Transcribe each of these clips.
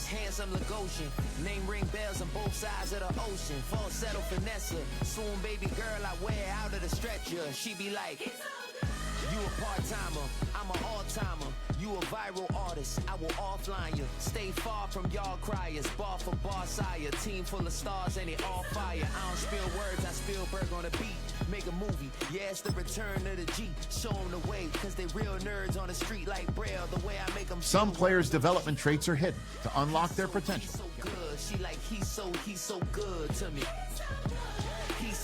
handsome Lagosian. Name ring bells on both sides of the ocean. Falsetto finesse, swoon baby girl I wear out of the stretcher. She be like, you a part-timer, I'm an all-timer. You a viral artist, I will offline you. Stay far from y'all criers, bar for bar sire. Team full of stars and they all fire. I don't spill words, I Spielberg on the beat. Make a movie, yeah, it's the return of the G. Show them the way, cause they real nerds on the street like Braille. The way I make them. Some players' development traits are hidden to unlock their potential. So good, she like he's so good to me. He's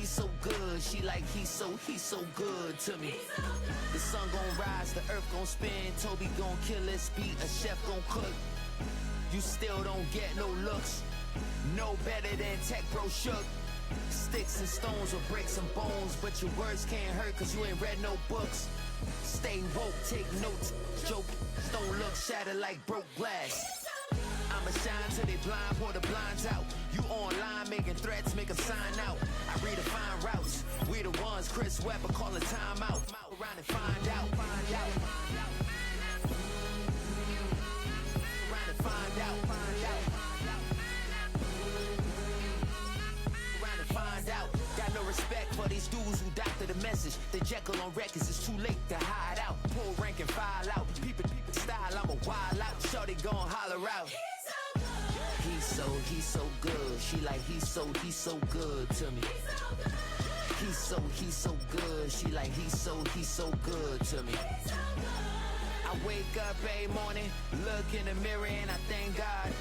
so good. She like he's so good to me. The sun gon' rise, the earth gon' spin. Toby gon' kill this beat, a chef gon' cook. You still don't get no looks. No better than Tech Bro Shook. Sticks and stones will break some bones, but your words can't hurt cause you ain't read no books. Stay woke, take notes. Joke, don't look shattered like broke glass. I'ma shine till they blind, pour the blinds out. You online making threats, make a sign out. I redefine routes. We the ones Chris Webber call a timeout. Around and find out. Around and find out. Around and find out. Got no respect for these dudes who doctor the message. The Jekyll on records, it's too late to hide out. Pull rank and file out. People style, I'm a wild out. Shorty gon' holler out. He's so good. She like he's so good to me. He's so good. She like he's so good to me. I wake up every morning, look in the mirror and I thank God.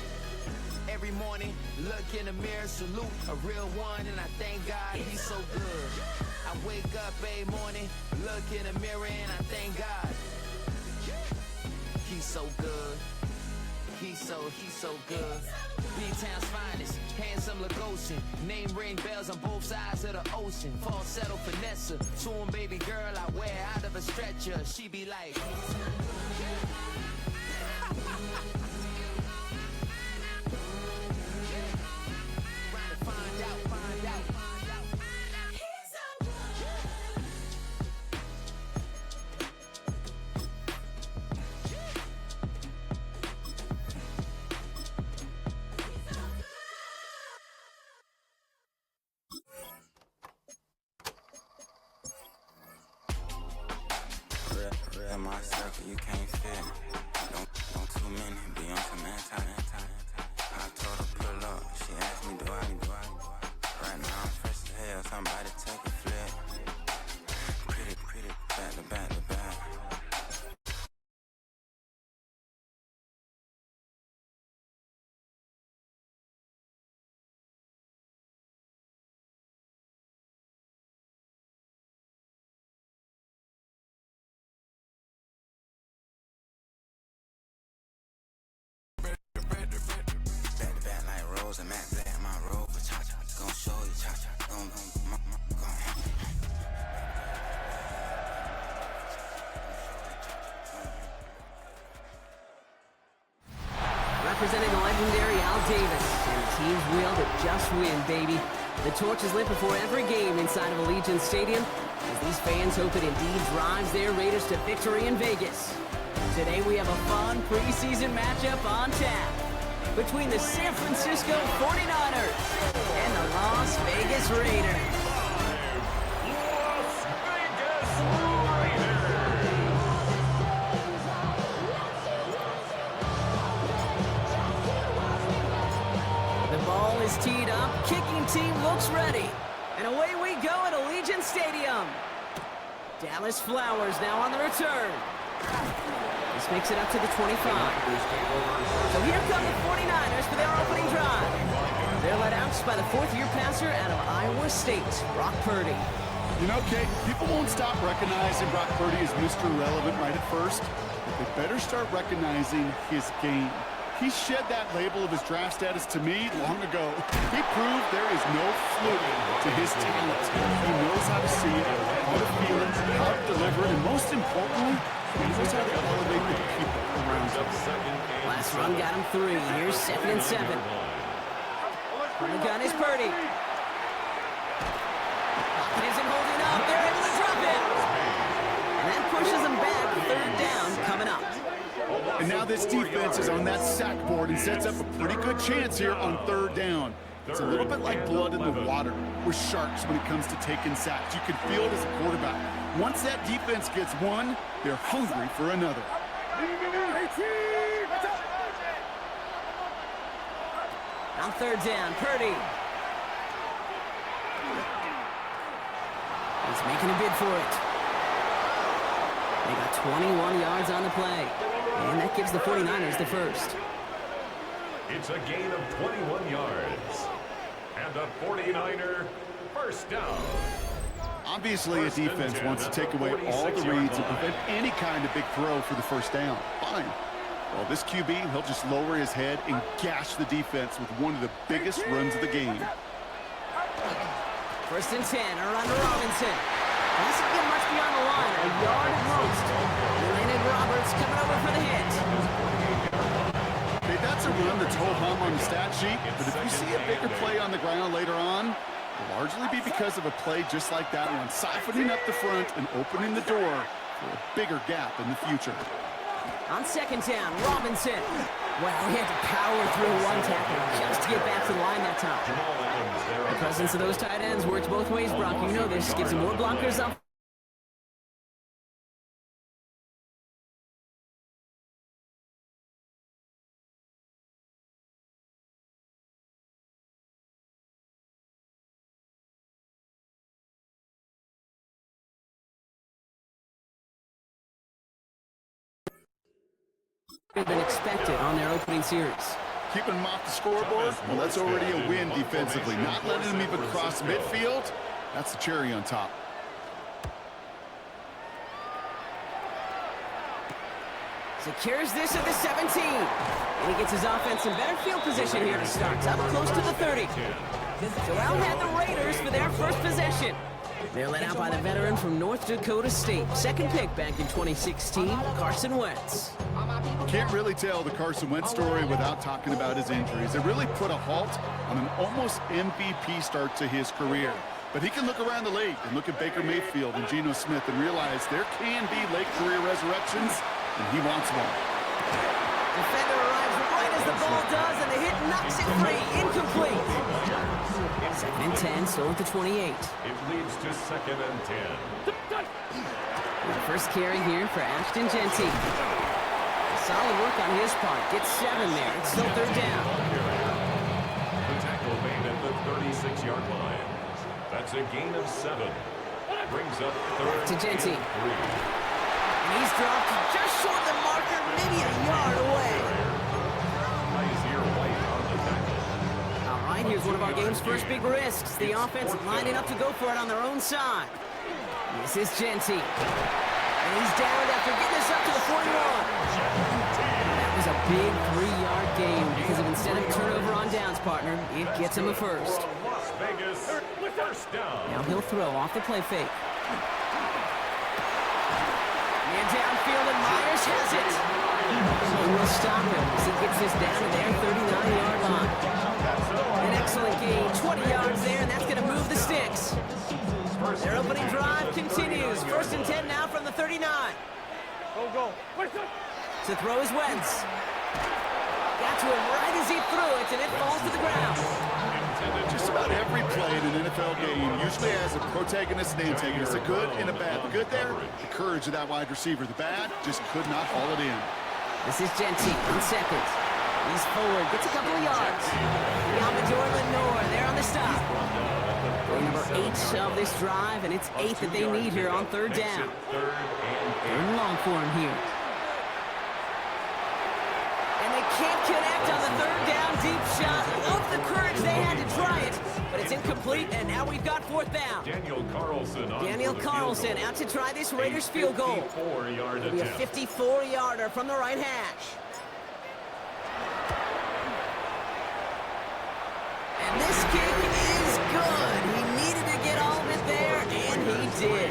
Every morning, look in the mirror, salute a real one and I thank God he's so good. I wake up every morning, look in the mirror and I thank God. He's so good. He's so good. B-Town's finest, handsome Lagosian. Name ring bells on both sides of the ocean. Falsetto finesse, swoon baby girl I wear out of a stretcher. She be like, in my circle, you can't fit. Don't too many be on some anti. I told her pull up, she asked me do I. Right now I'm fresh as hell, somebody take a flip. Pretty, back to back. And Matt Black, my road for cha-cha. Gon' show you cha-cha. Gon'. Representing the legendary Al Davis, and the team's will to just win, baby. The torch is lit before every game inside of Allegiant Stadium, as these fans hope it indeed drives their Raiders to victory in Vegas. Today we have a fun preseason matchup on tap between the San Francisco 49ers and the Las Vegas Raiders. The ball is teed up, kicking team looks ready, and away we go at Allegiant Stadium. Dallas Flowers now on the return. This makes it up to the 25. So here come the 49ers for their opening drive. They're led out by the fourth-year passer out of Iowa State, Brock Purdy. You know, Kate, people won't stop recognizing Brock Purdy as Mr. Irrelevant right at first, but they better start recognizing his game. He shed that label of his draft status to me long ago. He proved there is no fluke to his talent. He knows how to see it, how to feel it, how to deliver it, and most importantly, he knows how to elevate the people around him. Last run got him 3. Here's 2nd and 7. On the gun is Purdy. Pocket isn't holding up. They're able to drop it. And that pushes him back. 3rd down coming up. And now this defense is on that sack board and sets up a pretty good chance here on 3rd down. It's a little bit like blood in the water with sharks when it comes to taking sacks. You can feel it as a quarterback. Once that defense gets one, they're hungry for another. On 3rd down, Purdy. He's making a bid for it. They got 21 yards on the play. And that gives the 49ers the first. It's a gain of 21 yards. And a 49er first down. Obviously, a defense wants to take away all the reads and prevent any kind of big throw for the first down. Fine. Well, this QB, he'll just lower his head and gash the defense with one of the biggest runs of the game. 1st and 10, around to Robinson. Doesn't get much beyond the line, a yard at most. Landon Roberts coming over for the hit. Okay, that's a run that's ho-hum on the stat sheet, but if you see a bigger play on the ground later on, it'll largely be because of a play just like that one, siphoning up the front and opening the door for a bigger gap in the future. On 2nd down, Robinson. Well, he had to power through one tackle just to get back to the line that time. The presence of those tight ends works both ways, Brock. You know this. Gives him more blockers up. Than expected on their opening series. Keeping them off the scoreboard, well, that's already a win defensively. Not letting them even cross midfield, that's the cherry on top. Secures this at the 17. And he gets his offense in better field position here to start. Up close to the 30. So out had the Raiders for their first possession. They're led out by the veteran from North Dakota State. 2nd pick back in 2016, Carson Wentz. Can't really tell the Carson Wentz story without talking about his injuries. It really put a halt on an almost MVP start to his career. But he can look around the league and look at Baker Mayfield and Geno Smith and realize there can be late career resurrections, and he wants one. Defender arrives right as the ball does, and the hit knocks it free. Incomplete. 2nd and 10, still at the 28. It leads to 2nd and 10. The first carry here for Ashton Genty. Solid work on his part. Gets 7 there. It's still 3rd down. The tackle made at the 36-yard line. That's a gain of 7. Brings up 3rd to Genty. and 3. And he's dropped just short of the marker, maybe a yard away. All right, here's one of our game's first big risks. The offense lining up to go for it on their own side. This is Genty. And he's down after getting this up to the 41. That was a big 3-yard gain because of instead of turnover on downs, partner, it gets him a first. Las Vegas, first down. Now he'll throw off the play fake. And downfield, and Myers has it. He will stop him as he gets this down to their 39-yard line. An excellent gain, 20 yards there, and that's going to move the sticks. Their opening drive continues. 1st and 10 now from the 39. Go. To throw is Wentz. Got to him right as he threw it, and it falls to the ground. Just about every play in an NFL game usually has a protagonist and antagonist, a good and a bad. The good there, the courage of that wide receiver. The bad, just could not haul it in. This is Genty on 2nd. He's forward, gets a couple of yards. Beyond the door, Lenore, there on the stop. Number 8 of this drive, and it's 8 that they need here on 3rd down. 3rd and long for him here. And they can't connect on the 3rd down deep shot. Love the courage they had to try it, but it's incomplete, and now we've got 4th down. Daniel Carlson out to try this Raiders field goal. It'll be a 54-yarder from the right hash. And this kick is good. He needed to get all of it there, and he did.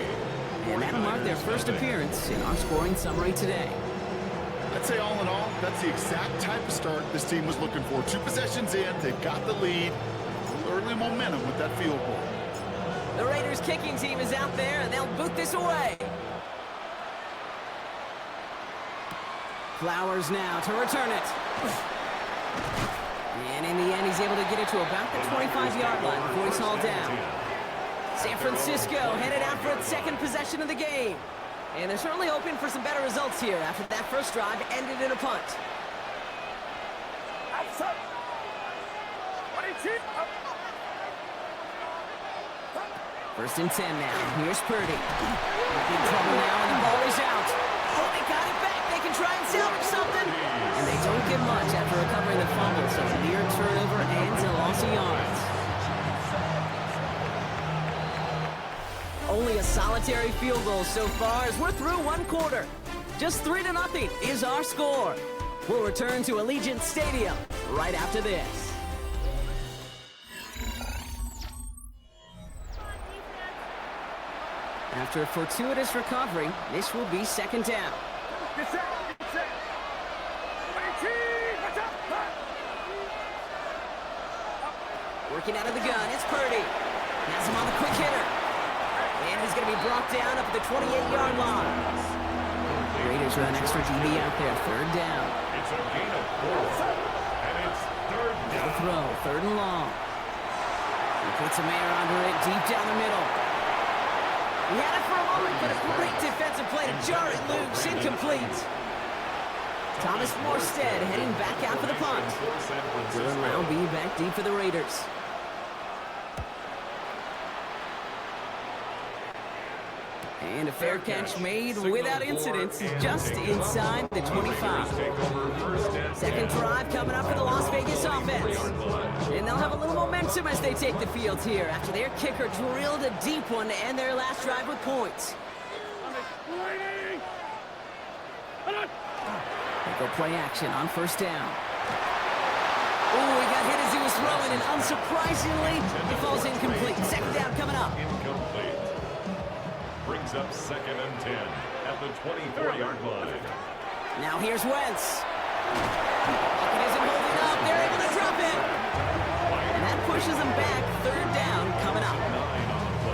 And that'll mark their first appearance in our scoring summary today. I'd say all in all, that's the exact type of start this team was looking for. 2 possessions in, they've got the lead. Early momentum with that field goal. The Raiders kicking team is out there, and they'll boot this away. Flowers now to return it. And in the end, he's able to get it to about the 25-yard line before he's hauled down. San Francisco headed out for its second possession of the game. And they're certainly hoping for some better results here after that first drive ended in a punt. First and 10 now. Here's Purdy. Big trouble now, and the ball is out. Oh, they got it back. They can try and salvage something. And they don't get much after recovering the fumble, so a near turnover ends in loss of yards. Only a solitary field goal so far as we're through one quarter. Just 3-0 is our score. We'll return to Allegiant Stadium right after this. After a fortuitous recovery, this will be second down. Working out of the gun, it's Purdy. Has him on the quick hitter. And he's going to be brought down up at the 28-yard line. Raiders run extra DB out there, third down. It's a gain of 4, and it's third down. The throw, third and long. He puts a man under it, deep down the middle. He had it for a moment, but a great defensive play to jar it loose, incomplete. Thomas Morstead heading back out for the punt. Will now be back deep for the Raiders. And a fair catch made without incident, just inside the 25. Second drive coming up for the Las Vegas offense. And they'll have a little momentum as they take the field here after their kicker drilled a deep one to end their last drive with points. They go play action on first down. Oh, he got hit as he was throwing, and unsurprisingly, it falls incomplete. Second down coming up. Incomplete. Brings up second and 10 at the 24-yard line. Now here's Wentz. It isn't holding up. They're able to drop it. And that pushes them back. Third down coming up.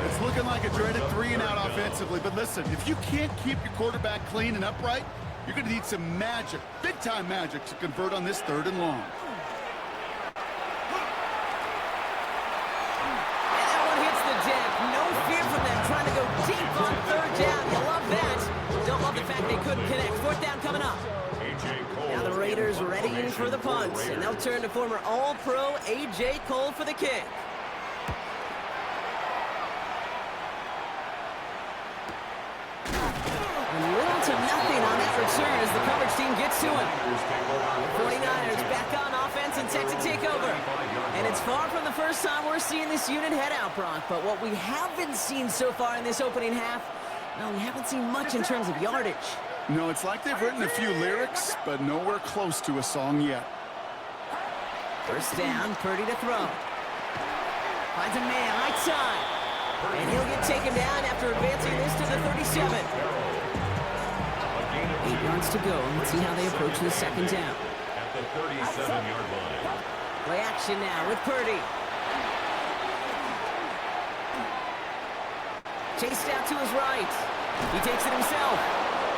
It's looking like a dreaded 3-and-out offensively, but listen, if you can't keep your quarterback clean and upright, you're going to need some magic, big-time magic, to convert on this third and long. And that one hits the deck. No fear from them trying to go deep on third down. You love that. Don't love the fact they couldn't connect. Fourth down coming up. Now the Raiders readying for the punt, and they'll turn to former All-Pro A.J. Cole for the kick. Little to nothing on that return as the coverage team gets to him. The 49ers back on offense and set to take over. And it's far from the first time we're seeing this unit head out, Brock. But what we haven't seen so far in this opening half, well, we haven't seen much in terms of yardage. No, it's like they've written a few lyrics, but nowhere close to a song yet. First down, Purdy to throw. Finds a man, right side. And he'll get taken down after advancing this to the 37. 8 yards to go. Let's see how they approach the second down. At the 37-yard line. Play action now with Purdy. Chased out to his right. He takes it himself.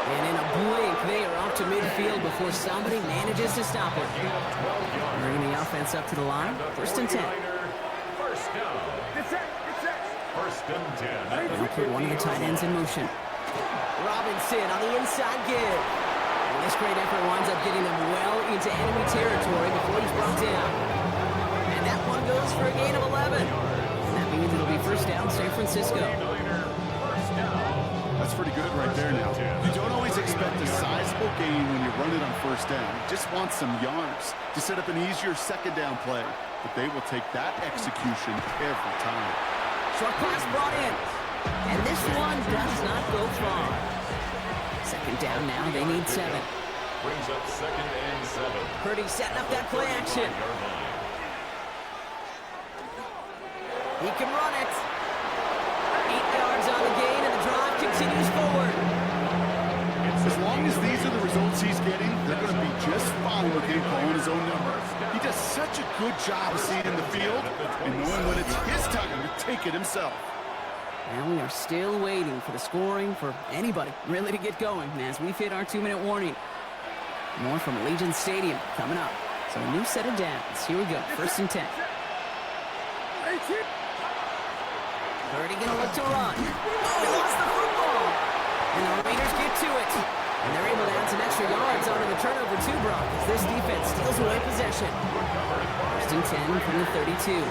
And in a blink, they are off to midfield before somebody manages to stop it. Bringing the offense up to the line. First and 10. First down. First and 10. They'll put one of the tight ends in motion. Robinson on the inside give. And this great effort winds up getting them well into enemy territory before he's brought down. And that one goes for a gain of 11. And that means it'll be first down, San Francisco. That's pretty good right there now. You don't always expect a sizable gain when you run it on first down. You just want some yards to set up an easier second down play. But they will take that execution every time. Short pass brought in. And this one does not go far. Second down now, they need 7. Brings up second and 7. Purdy setting up that play action. He can run it. 8 yards on the gain, and the drive continues forward. As long as these are the results he's getting, they're going to be just fine with him calling his own number. He does such a good job of seeing the field and knowing when it's his time to take it himself. And we are still waiting for the scoring for anybody really to get going as we've hit our 2-minute warning. More from Allegiant Stadium coming up. So a new set of downs. Here we go. 1st and 10. Purdy gonna look to run. Oh, he lost the football. And the Raiders get to it. And they're able to add some extra yards onto the turnover too, Brock, as this defense steals away possession. 1st and 10 from the 32.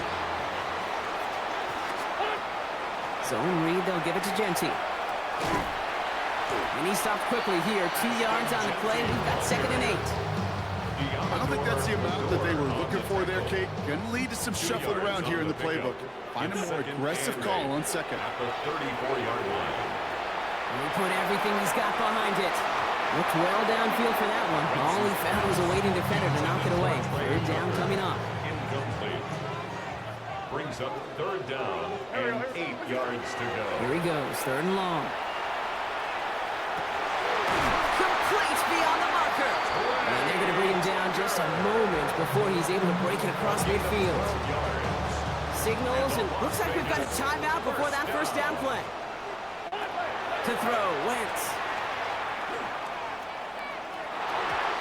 Zone read, they'll give it to Genty. And he stopped quickly here. 2 yards on the play. We've got 2nd and 8. I don't think that's the amount that they were looking for there, Kate. Going to lead to some shuffling around here in the playbook. Find a more aggressive call on 2nd. At the 34-yard line. And he put everything he's got behind it. Looked well downfield for that one. All he found was a waiting defender to knock it away. 3rd down coming up. Incomplete. Brings up 3rd down and 8 yards to go. Here he goes. 3rd and long. Complete beyond the marker. And they're going to bring him down just a moment before he's able to break it across midfield. Signals, and looks like we've got a timeout before that 1st down play. To throw, Wentz.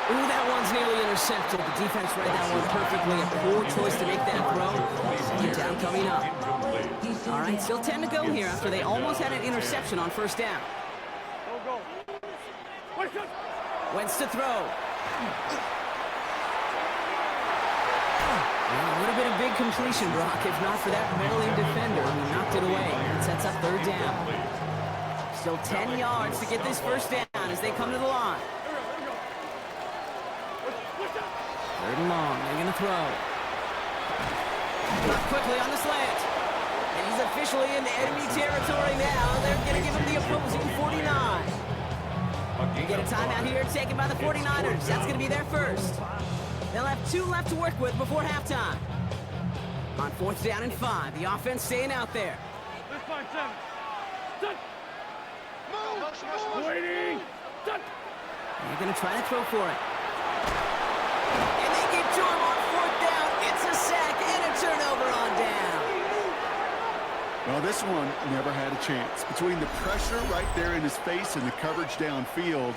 Ooh, that one's nearly intercepted. The defense read that one perfectly. A poor choice to make that throw. 2nd down coming up. All right, still 10 to go here after they almost had an interception on 1st down. Go. Wentz to throw. Well, it would have been a big completion, Brock, if not for that Maryland defender who knocked it away. It sets up 3rd down. Still 10 yards to get this 1st down as they come to the line. 3rd and long. They're going to throw. Not quickly on the slant. And he's officially in enemy territory now. They're going to give him the opposing 49. You get a timeout here taken by the 49ers. That's going to be their 1st. They'll have 2 left to work with before halftime. On 4th down and 5, the offense staying out there. This line 7. Done. Move. Waiting. Done. They're going to try to throw for it. And they get to him on 4th down. It's a sack and a turnover on down. Well, this one never had a chance. Between the pressure right there in his face and the coverage downfield,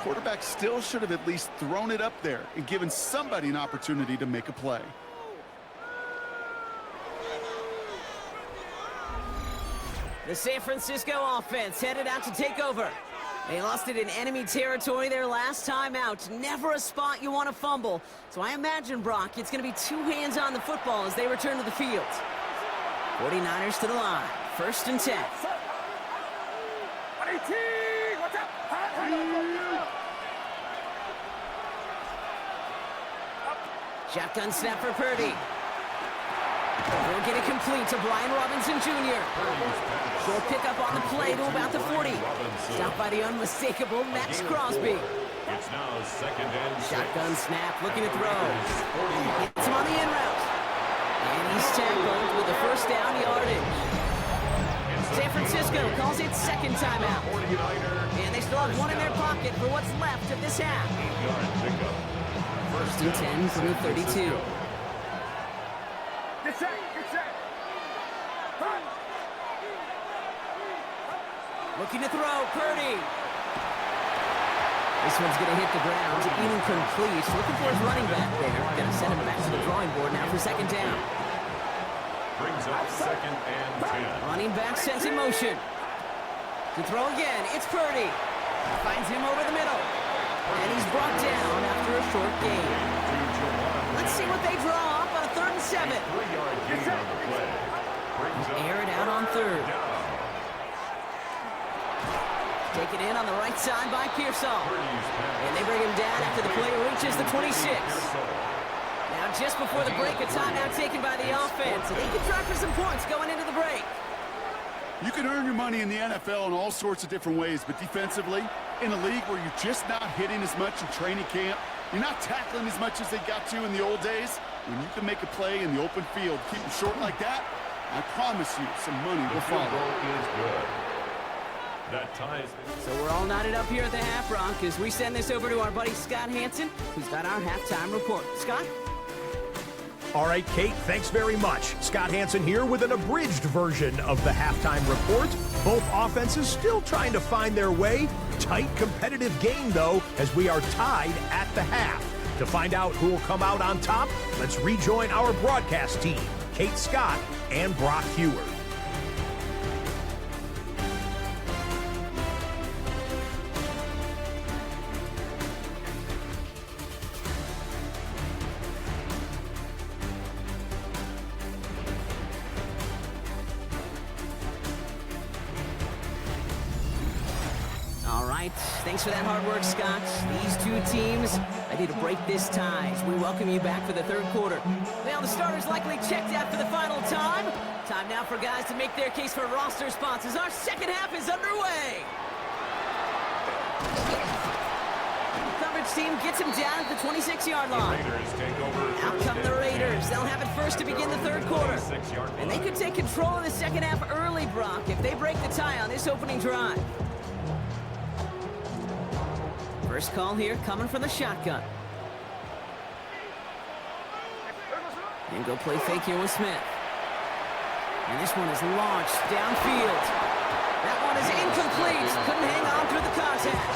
quarterback still should have at least thrown it up there and given somebody an opportunity to make a play. The San Francisco offense headed out to take over. They lost it in enemy territory their last time out. Never a spot you want to fumble. So I imagine, Brock, it's going to be 2 hands on the football as they return to the field. 49ers to the line. 1st and 10. Shotgun snap for Purdy. They'll get it complete to Brian Robinson Jr. Short pickup on the play to about the 40. Stopped by the unmistakable Max Crosby. It's now 2nd and 6. Shotgun snap, looking to throw. Hits him on the in route. And he's tackled with the 1st down yardage. San Francisco calls it 2nd timeout. And they still have 1 in their pocket for what's left of this half. 1st and 10 from the 32. Get set. Looking to throw, Purdy. This one's going to hit the ground, incomplete. Looking for his running back there. Going to send him back to the drawing board now for 2nd down. Brings up 2nd and 10. Running back sends in motion. To throw again, it's Purdy. Finds him over the middle. And he's brought down after a short gain. Let's see what they draw up on a 3rd and 7. 3-yard gain on the play. Brings up Air it out on 3rd. down. Taken in on the right side by Pearsall. And they bring him down after the play reaches the 26. Now just before the break, a timeout taken by the offense. And they can try for some points going into the break. You can earn your money in the NFL in all sorts of different ways, but defensively, in a league where you're just not hitting as much in training camp, you're not tackling as much as they got to in the old days, when you can make a play in the open field, keep it short like that, I promise you some money will follow. Is good. That ties. So we're all knotted up here at the half, Brock, as we send this over to our buddy Scott Hansen, who's got our halftime report. Scott? All right, Kate, thanks very much. Scott Hansen here with an abridged version of the halftime report. Both offenses still trying to find their way tight, competitive game, though, as we are tied at the half. To find out who will come out on top, let's rejoin our broadcast team, Kate Scott and Brock Hewer. All right, thanks for that hard work, Scott. These two teams ready to break this tie as we welcome you back for the third quarter. Now the starters likely checked out for the final time. Time now for guys to make their case for roster spots as our second half is underway. The coverage team gets him down at the 26-yard line. Out come the Raiders. They'll have it first to begin the third quarter. And they could take control of the second half early, Brock, if they break the tie on this opening drive. First call here coming from the shotgun. And go play fake here with Smith. And this one is launched downfield. That one is incomplete. Couldn't hang on through the contact.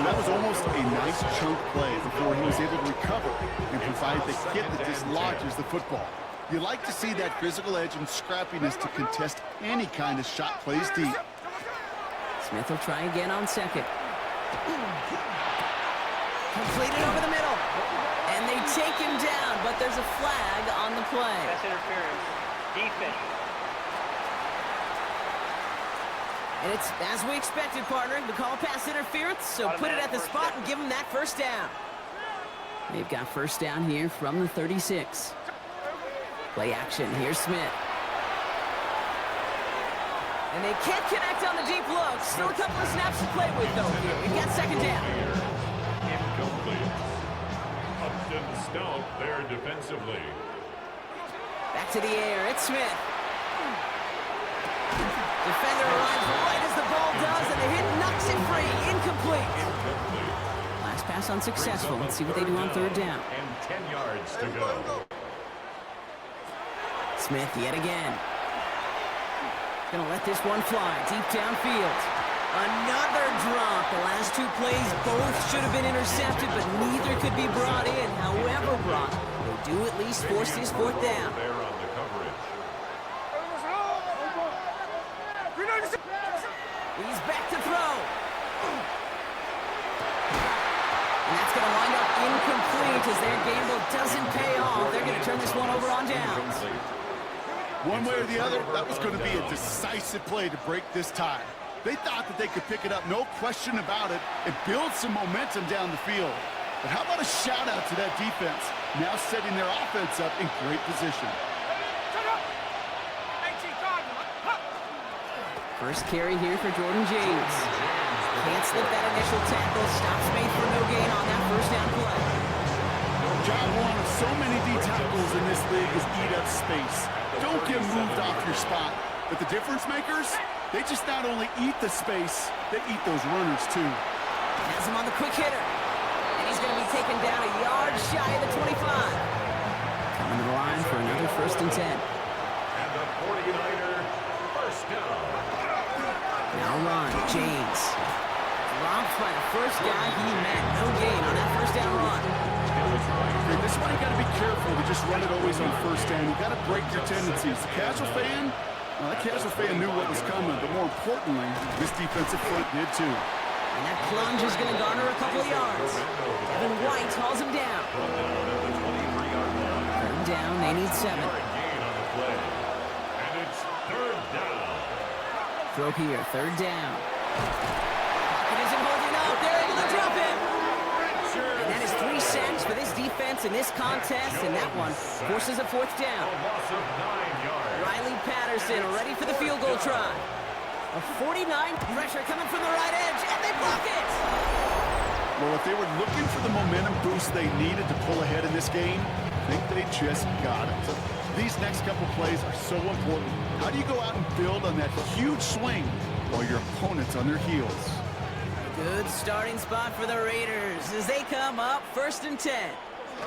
That was almost a nice chunk play before he was able to recover and provide the hit that dislodges the football. You like to see that physical edge and scrappiness to contest any kind of shot plays deep. Smith will try again on second. Completed over the middle. And they take him down, but there's a flag on the play. That's interference. Defense. And it's as we expected, partner. The call pass interference, so put it at the spot and give them that first down. They've got first down here from the 36. Play action. Here's Smith. And they can't connect on the deep look. Still a couple of snaps to play with, though, here. We've got second down. Incomplete. Upton stout there defensively. Back to the air. It's Smith. Defender arrives right as the ball does, and the hit knocks it free. Incomplete. Last pass unsuccessful. Let's see what they do on third down. And 10 yards to go. Smith yet again. Gonna let this one fly deep downfield. Another drop. The last two plays both should have been intercepted, but neither could be brought in. However, Brock, they do at least force this fourth down. There on the coverage. He's back to throw. And that's gonna wind up incomplete as their gamble doesn't pay off. They're gonna turn this one over on downs. One way or the other, that was going to be a decisive play to break this tie. They thought that they could pick it up, no question about it, and build some momentum down the field. But how about a shout-out to that defense, now setting their offense up in great position. First carry here for Jordan James. Can't slip that initial tackle. Stops made for no gain on that first down play. Job one of so many D tackles in this league is eat up space. Don't get moved off your spot. But the difference makers, they just not only eat the space, they eat those runners too. Has him on the quick hitter. And he's going to be taken down a yard shy of the 25. Coming to the line for another 1st and 10. And the 49er first down. Now run, James. Dropped by the first guy he met. No gain on that first down run. And this one you got to be careful to just run it always on first down. You got to break your tendencies. The casual fan, well, that casual fan knew what was coming, but more importantly, this defensive front did too. And that plunge is going to garner a couple of yards. Evan White hauls him down. Third down, they need 7. Gain on the play. And it's third down. Throw here, third down. It isn't holding up. They're able to drop it. And that is 3 sacks for this defense in this contest, and that one forces a 4th down. A loss of 9 yards. Riley Patterson ready for the field goal try. A 49 pressure coming from the right edge, and they block it. Well, if they were looking for the momentum boost they needed to pull ahead in this game, I think they just got it. These next couple plays are so important. How do you go out and build on that huge swing while your opponent's on their heels? Good starting spot for the Raiders as they come up 1st and 10.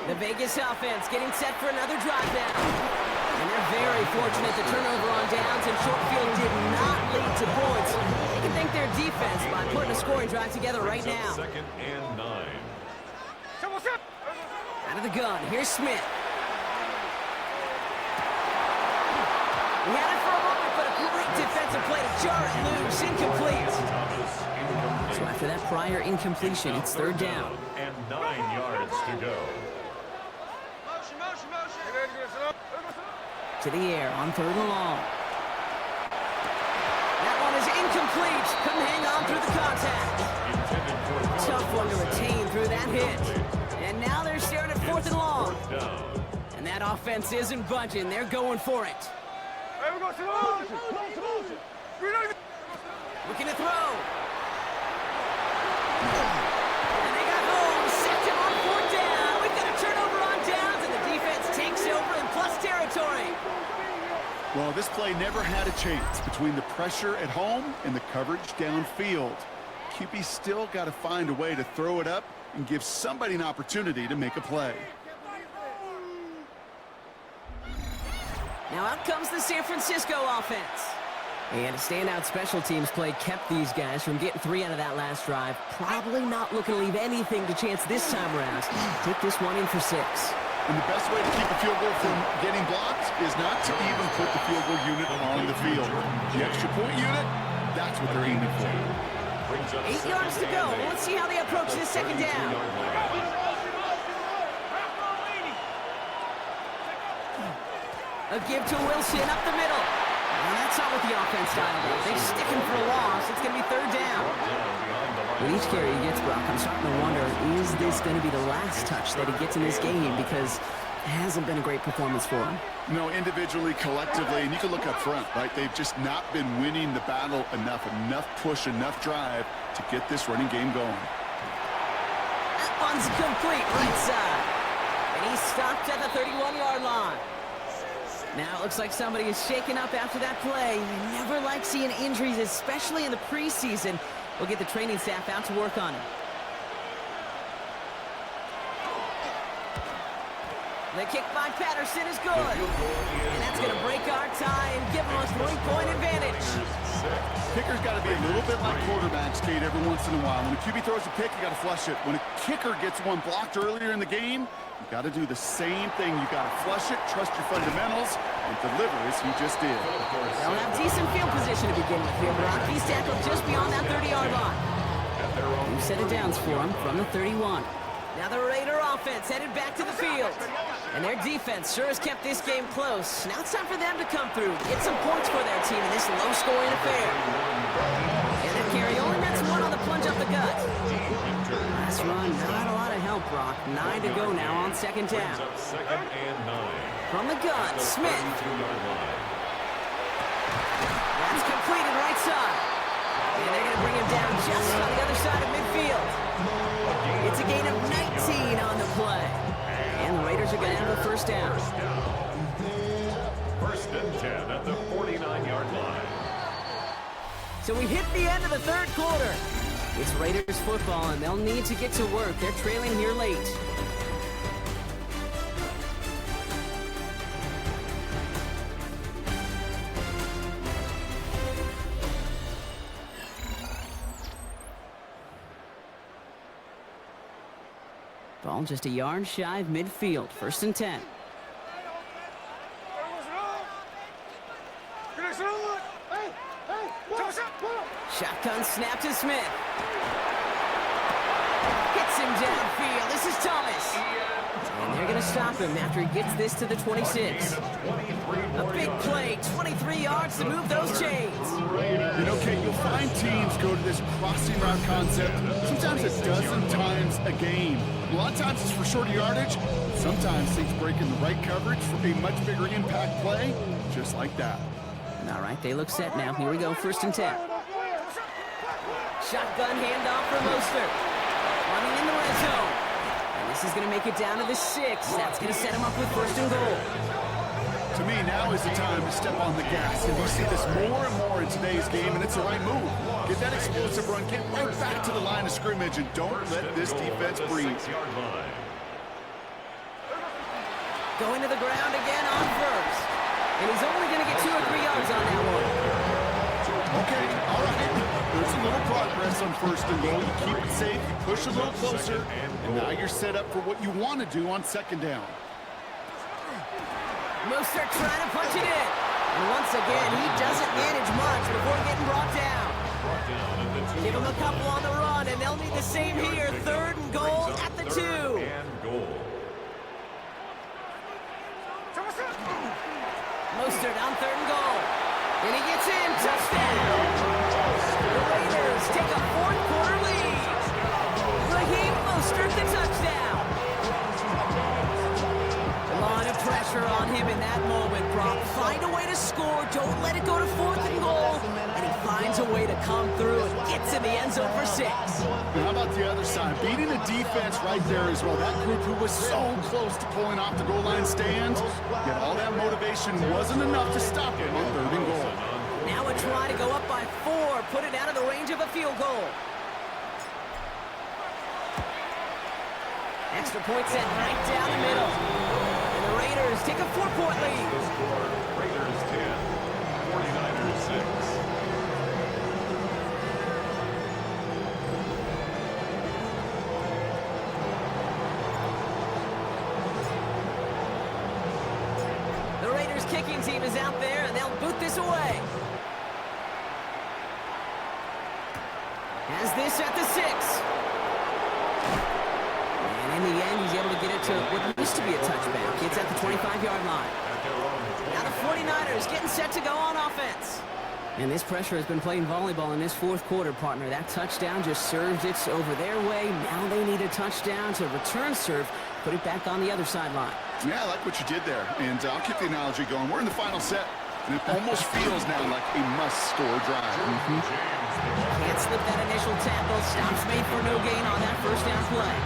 The Vegas offense getting set for another drive down. And they're very fortunate the turnover on downs and short field did not lead to points. They can thank their defense by putting a scoring drive together right now. Second and 9. Out of the gun, here's Smith. He had it for a moment, but a great defensive play to jar it loose. Incomplete. So after that prior incompletion, it's third down. And 9 yards to go. To the air on third and long. That one is incomplete. Couldn't hang on through the contact. Tough one to retain through that hit. And now they're staring at fourth and long. And that offense isn't budging. They're going for it. Looking to throw. And they got home. Sacked him on fourth down. We've got a turnover on downs, and the defense takes over in plus territory. Well, this play never had a chance between the pressure at home and the coverage downfield. QB still got to find a way to throw it up and give somebody an opportunity to make a play. Now out comes the San Francisco offense. And a standout special teams play kept these guys from getting 3 out of that last drive. Probably not looking to leave anything to chance this time around. Take this one in for 6. And the best way to keep a field goal from getting blocked is not to even put the field goal unit on the field. The extra point unit, that's what they're aiming for. 8 yards to go. Let's see how they approach this second down. A give to Wilson up the middle. And that's not what the offense dialed in. They stick him for a loss. It's going to be third down. With each carry he gets, Brock, I'm starting to wonder, is this going to be the last touch that he gets in this game? Because it hasn't been a great performance for him. No, individually, collectively, and you can look up front, right? They've just not been winning the battle enough push, enough drive to get this running game going. That one's complete right side. And he's stopped at the 31-yard line. Now it looks like somebody is shaken up after that play. You never like seeing injuries, especially in the preseason. We'll get the training staff out to work on it. The kick by Patterson is good. And that's going to break our tie and give them a 3-point advantage. Kicker's got to be a little bit like quarterbacks, Kate, every once in a while. When a QB throws a pick, you got to flush it. When a kicker gets one blocked earlier in the game, you got to do the same thing. You got to flush it, trust your fundamentals, and deliver as he just did. They'll have decent field position to begin with here, Brock. He's tackled just beyond that 30-yard line. New set of downs for him from the 31. Now the Raider offense headed back to the field. And their defense sure has kept this game close. Now it's time for them to come through, get some points for their team in this low-scoring affair. And that carry only nets one on the plunge up the gut. Last run, not a lot of help, Brock. 9 to go now on second down. Second and 9. From the gun, Smith. That's completed right side. And they're going to bring him down just on the other side of midfield. It's a gain of 19 on the play. And the Raiders are going to have a first down. First and 10 at the 49-yard line. So we hit the end of the third quarter. It's Raiders football, and they'll need to get to work. They're trailing here late. Ball just a yard shy of midfield. First and 10. Shotgun snap to Smith. Hits him downfield. This is Thomas. And they're going to stop him after he gets this to the 26. A big play, 23 yards to move those chains. You know, Kate, you'll find teams go to this crossing route concept sometimes a dozen times a game. A lot of times it's for shorter yardage. Sometimes it's breaking the right coverage for a much bigger impact play, just like that. All right, they look set now. Here we go, first and 10. Shotgun handoff for Mostert. Running in the red zone. And this is going to make it down to the 6. That's going to set him up with first and goal. To me, now is the time to step on the gas. And we see this more and more in today's game, and it's the right move. Get that explosive run, get right back to the line of scrimmage, and don't let this defense breathe. Going to the ground again on first. And he's only going to get 2 or 3 yards on that one. Okay, all right. There's a little progress on 1st and goal. You keep it safe, you push a little closer, and now you're set up for what you want to do on 2nd down. Mostert trying to punch it in. And once again, he doesn't manage much before getting brought down. Give him a couple on the run, and they'll need the same here. 3rd and goal at the 2. Mostert on 3rd and goal. And he gets in. Touchdown. The Raiders take a 4th quarter lead. Raheem Mostert, the touchdown. A lot of pressure on him in that moment, Brock. Find a way to score. Don't let it go to 4th and goal. And he finds a way to come through and gets in the end zone for 6. And how about the other side? Beating the defense right there as well. That group who was so close to pulling off the goal line stand, yet all that motivation wasn't enough to stop him on 3rd and goal. Now a try to go up by 4, put it out of the range of a field goal. Extra point set right down the middle. And the Raiders take a 4-point lead. The score, Raiders 10, 49ers 6. The Raiders kicking team is out there, and they'll boot this away. Has this at the 6. And in the end, he's able to get it to what used to be a touchback. It's at the 25-yard line. Now the 49ers getting set to go on offense. And this pressure has been playing volleyball in this 4th quarter, partner. That touchdown just served it over their way. Now they need a touchdown to return serve, put it back on the other sideline. Yeah, I like what you did there. And I'll keep the analogy going. We're in the final set, and it almost feels now like a must-score drive. Can't slip that initial tackle. Stops made for no gain on that 1st down play.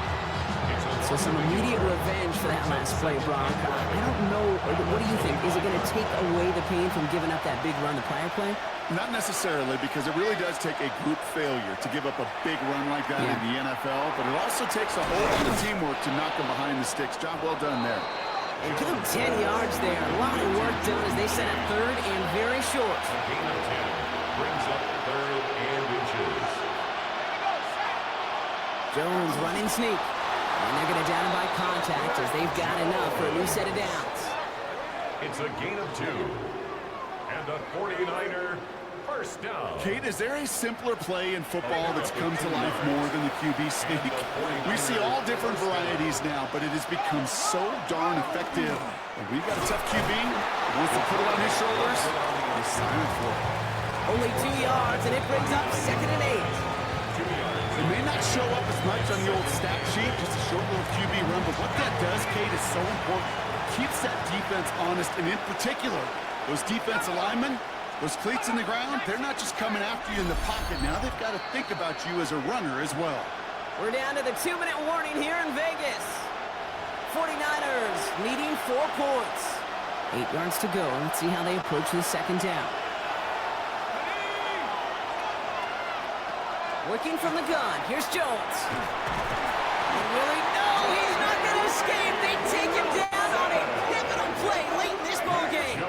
So some immediate revenge for that last play, Brock. I don't know. What do you think? Is it going to take away the pain from giving up that big run the prior play? Not necessarily, because it really does take a group failure to give up a big run like that in the NFL, but it also takes a whole lot of teamwork to knock them behind the sticks. Job well done there. And give them 10 yards there. A lot of work done as they set up 3rd and very short. A gain of 10 brings up 3rd and inches. Jones running sneak. And they're going to down by contact as they've got enough for a new set of downs. It's a gain of 2. And a 49er first down. Kate, is there a simpler play in football that's come to life more than the QB sneak? We see all different varieties now, but it has become so darn effective. And we've got a tough QB who wants to put it on his shoulders. He's signing for it. Only 2 yards, and it brings up 2nd and 8. It may not show up as much on the old stat sheet, just a short little QB run, but what that does, Kate, is so important. It keeps that defense honest, and in particular, those defensive linemen, those cleats in the ground, they're not just coming after you in the pocket. Now they've got to think about you as a runner as well. We're down to the 2-minute warning here in Vegas. 49ers leading 4 points. 8 yards to go. Let's see how they approach the 2nd down. Working from the gun. Here's Jones. Really? No, he's not going to escape. They take him down on a pivotal play late in this ball game.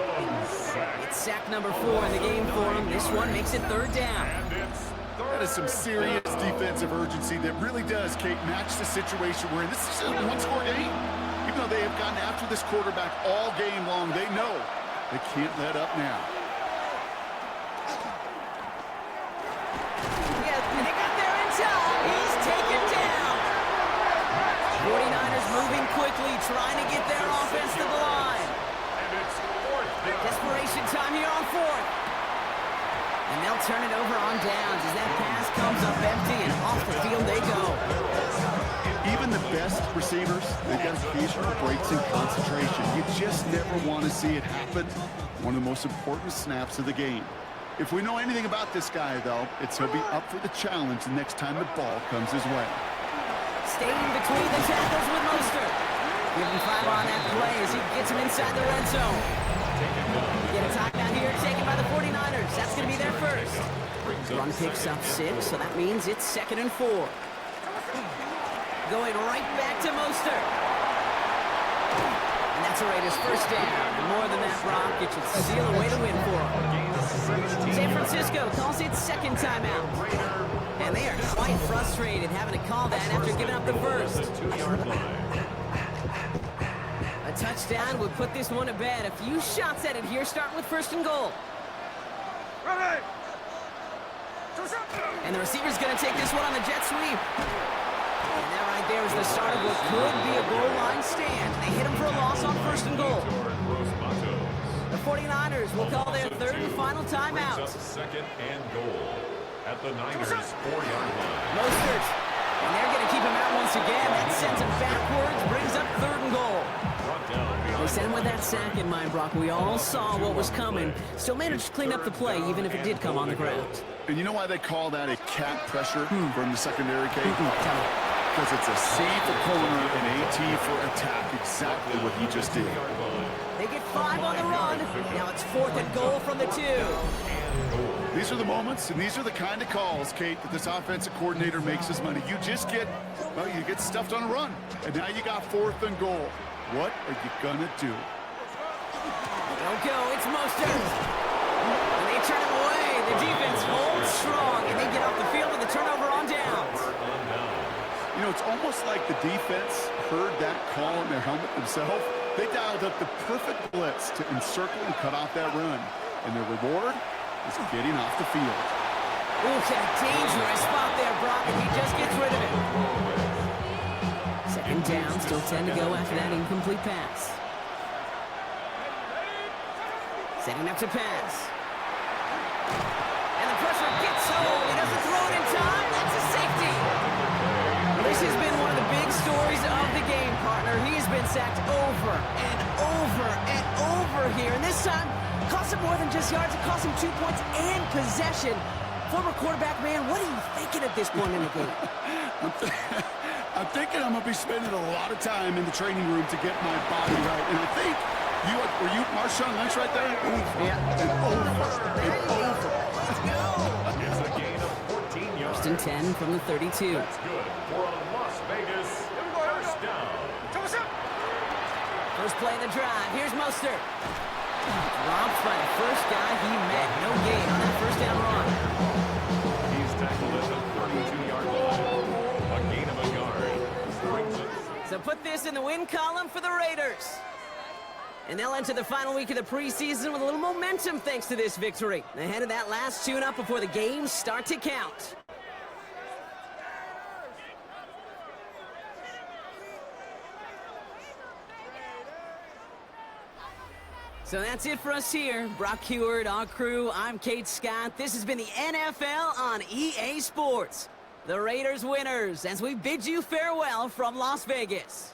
It's sack number 4 in the game for him. This one makes it 3rd down. That is some serious defensive urgency that really does, Kate, match the situation we're in. This is a one-score game. Even though they have gotten after this quarterback all game long, they know they can't let up now. He's taken down. 49ers moving quickly, trying to get their offense to the line. Desperation time here on 4th. And they'll turn it over on downs as that pass comes up empty and off the field they go. Even the best receivers, they've got occasional breaks in concentration. You just never want to see it happen. One of the most important snaps of the game. If we know anything about this guy, though, it's he'll be up for the challenge the next time the ball comes his way. Staying between the tackles with Mostert. Give him 5 on that play as he gets him inside the red zone. Get a timeout here taken by the 49ers. That's going to be their first. Run picks up 6, so that means it's 2nd and 4. Going right back to Mostert. And that's a Raiders first down. And more than that, Brock, it should seal away to win for them. San Francisco calls it second timeout. And they are quite frustrated having to call that after giving up the first. A touchdown would put this one to bed. A few shots at it here, starting with first and goal. And the receiver's going to take this one on the jet sweep. And that right there is the start of what could be a goal line stand. They hit him for a loss on first and goal. The 49ers will call their third and final timeout. Second and goal at the Niners' 4-yard line. Mostert. And they're going to keep him out once again. That sends him backwards, brings up third and goal. They sent him with that sack in mind, Brock. We all saw what was coming. Still managed to clean up the play, even if it did come on the ground. And you know why they call that a cat pressure from the secondary, Kate? Because it's a C for corner and AT for attack. Exactly what he just did. They get 5 on the run. Now it's fourth and goal from the 2. These are the moments, and these are the kind of calls, Kate, that this offensive coordinator makes his money. You just get, well, you get stuffed on a run. And now you got fourth and goal. What are you going to do? Don't go. It's Mostert. And they turn him away. The defense holds strong, and they get off the field with a turnover on downs. You know, it's almost like the defense heard that call in their helmet themselves. They dialed up the perfect blitz to encircle and cut off that run. And their reward is getting off the field. Ooh, a dangerous spot there, Brock, and he just gets rid of it. Second down, still 10 to go after that incomplete pass. Setting up to pass. And the pressure gets home. He doesn't throw it in time. That's a safety. This has been one of the big stories of the game, partner. He has been sacked over and over and over here. And this time, cost him more than just yards. It cost him 2 points and possession. Former quarterback, man, what are you thinking at this point in the game? I'm thinking I'm going to be spending a lot of time in the training room to get my body right. And I think, were you Marshawn Lynch right there? Yeah. And over. Let's go. It's a gain of 14 yards. First and 10 from the 32. That's good for a Las Vegas first down. First play of the drive. Here's Mostert. Dropped by the first guy he met. No gain on that first down run. He's tackled at the 32-yard line. A gain of a yard. Brings it. So put this in the win column for the Raiders. And they'll enter the final week of the preseason with a little momentum thanks to this victory. Ahead of that last tune-up before the games start to count. So that's it for us here. Brock Heward, our crew, I'm Kate Scott. This has been the NFL on EA Sports. The Raiders winners as we bid you farewell from Las Vegas.